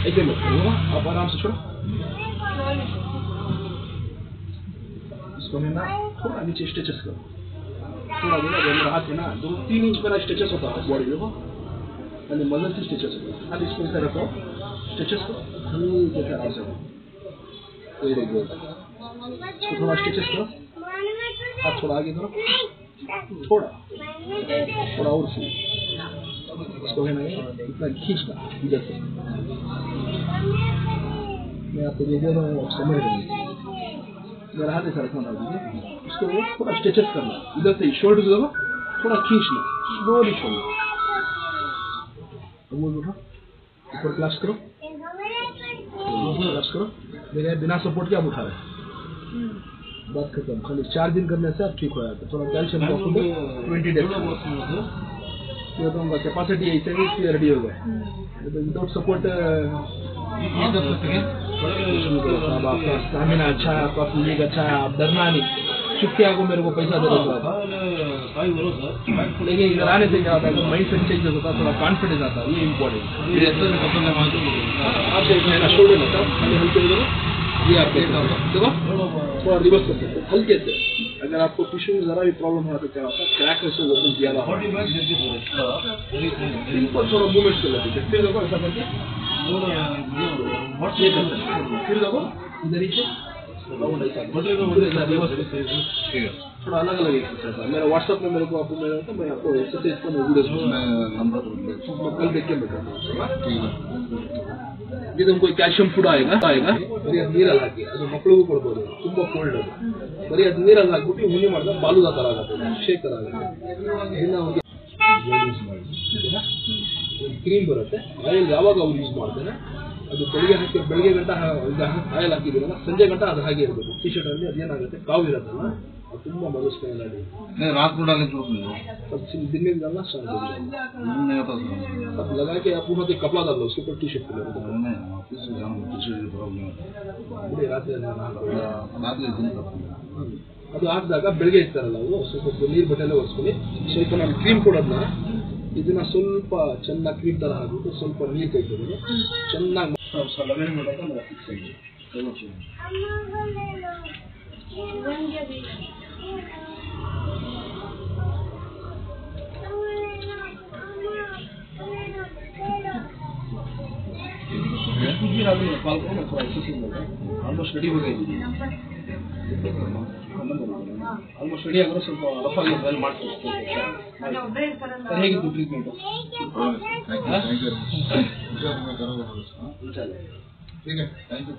ऐसे मत करो, आप आराम से छोड़ो। इसको है ना थोड़ा नीचे स्ट्रेचेस करो, थोड़ा देना। मेरा हाथ है ना 2-3 इंच मेरा स्ट्रेचेस होता है बॉडी देखो, मैंने मदद से स्ट्रेचेस होता है। इसको ऐसा रखो, स्ट्रेचेस करो हल्के से आराम से। Very good. इसको थोड़ा स्ट्रेचेस करो, हाथ थोड़ा आगे करो, थोड़ा थोड़ा और सी। इसको है ना इतना खींचना इधर से। मैं आपको जो बोल रहा हूँ आप समझ रहे हैं। मेरा हाथ ऐसा रखना दीजिए, इसको थोड़ा स्ट्रेचेस करना इधर से, शोल्डर से देखो थोड़ा खींचना, स्लोली छोड़ना। वो उठा, ऊपर क्लास करो, क्लास करो। मेरे बिना सपोर्ट के आप उठा रहे, बात खत्म। खाली 4 दिन करने से आप ठीक हो जाते। थोड़ा कैल्शियम 20 डेज ये कैपेसिटी ऐसे ही रेडी हो गए। विदाउट सपोर्ट आपका स्टैमिना अच्छा है, आपका फिजिक अच्छा है, आप डरना नहीं। चुपके आपको मेरे को पैसा दे दो, लेकिन इधर आने से क्या होता है, माइंड सेट चेंज होता है, थोड़ा कॉन्फिडेंस आता है, ये इम्पोर्टेंट। आप देखना शोल्डर में खाली हल्के करो, ये आप देखो थोड़ा रिवर्स कर सकते हैं हल्के से। अगर आपको टिश्यू में जरा भी प्रॉब्लम हो तो क्या होता है, क्रैक में से वो ज्यादा सिंपल थोड़ा मूवमेंट कर लेते हैं। फिर देखो ऐसा करके फिर देखो इधर ही थोड़ा अलग अलग एक्सरसाइज है। मेरा व्हाट्सएप में मेरे को आपको मैं आपको एक्सरसाइज का वीडियो कल देख के ಇದು ನಮಗೆ ಕ್ಯಾಲ್ಸಿಯಂ ಫುಡ್ ಆएगा ಬರೀ ಅದು ನೀರಲ್ಲಿ ಹಾಕಿ, ಅದು ಮಕ್ಕಳಿಗೂ ಕೊಡ್ಬೋದು, ತುಂಬಾ ಕೋಲ್ಡ್ ಅದು. ಬರೀ ಅದು ನೀರಲ್ಲಿ ಹಾಕ್ಬಿಟ್ಟು ಹುಳಿ ಮಾಡಿದ್ರೆ ಬಾಲುದ ತರ ಆಗುತ್ತೆ, ಶೇಕ್ ತರ ಆಗುತ್ತೆ. ಇದನ್ನ ಅವ್ರಿಗೆ ಕ್ರೀಮ್ ಬರುತ್ತೆ, ಆಯಿಲ್ ಯಾವಾಗ ಅವ್ರು ಯೂಸ್ ಮಾಡ್ತಾರೆ ಅದು ಬೆಳಿಗ್ಗೆ ಗಂಟ ಆಯಿಲ್ ಹಾಕಿದ್ದೀರಲ್ಲ, ಸಂಜೆ ಗಂಟ ಅದು ಹಾಗೆ ಇರಬೇಕು. ಟಿ ಶರ್ಟ್ ಅಲ್ಲಿ ಅದೇನಾಗುತ್ತೆ ಕಾವು ಇರೋದಲ್ಲ, ಅದು ತುಂಬಾ ಮನಸ್ಸಿನ रात को डाले तो दिन में डालना स्टार्ट अब लगा के आप वहाँ कपड़ा डाल लो, उसके ऊपर टी शर्ट ಅದು ಹಾಕಿದಾಗ ಬೆಳಗ್ಗೆ ಇರ್ತಾರಲ್ಲ ಅವರು ಸ್ವಲ್ಪ ನೀರು ಬಟ್ಟೆಲ್ಲ ಒರೆಸ್ಕೊಳ್ಳಿ. ಸ್ವಲ್ಪ ನಾನು ಕ್ರೀಮ್ ಕೊಡೋದನ್ನ ಇದನ್ನ ಸ್ವಲ್ಪ ಚೆನ್ನಾಗಿ ಕ್ರೀಮ್ ತರ ಹಾಕ್ಬಿಟ್ಟು ಸ್ವಲ್ಪ ನೀರು ಕೈಕೊಂಡು ಚೆನ್ನಾಗಿ ಫಿಕ್ಸ್ ಆಗಿದೆ. ಆಲ್ಮೋಸ್ಟ್ ರೆಡಿ ಹೋಗಿ ಆಲ್ಮೋಸ್ಟ್ ರೆಡಿ ಆಗಿರೋ ಸ್ವಲ್ಪ ರಫ್ ಆಗಿ ಮಾಡ್ತಾರೆ. ಹೇಗಿತ್ತು ಟ್ರೀಟ್ಮೆಂಟ್? ठीक है, थैंक यू।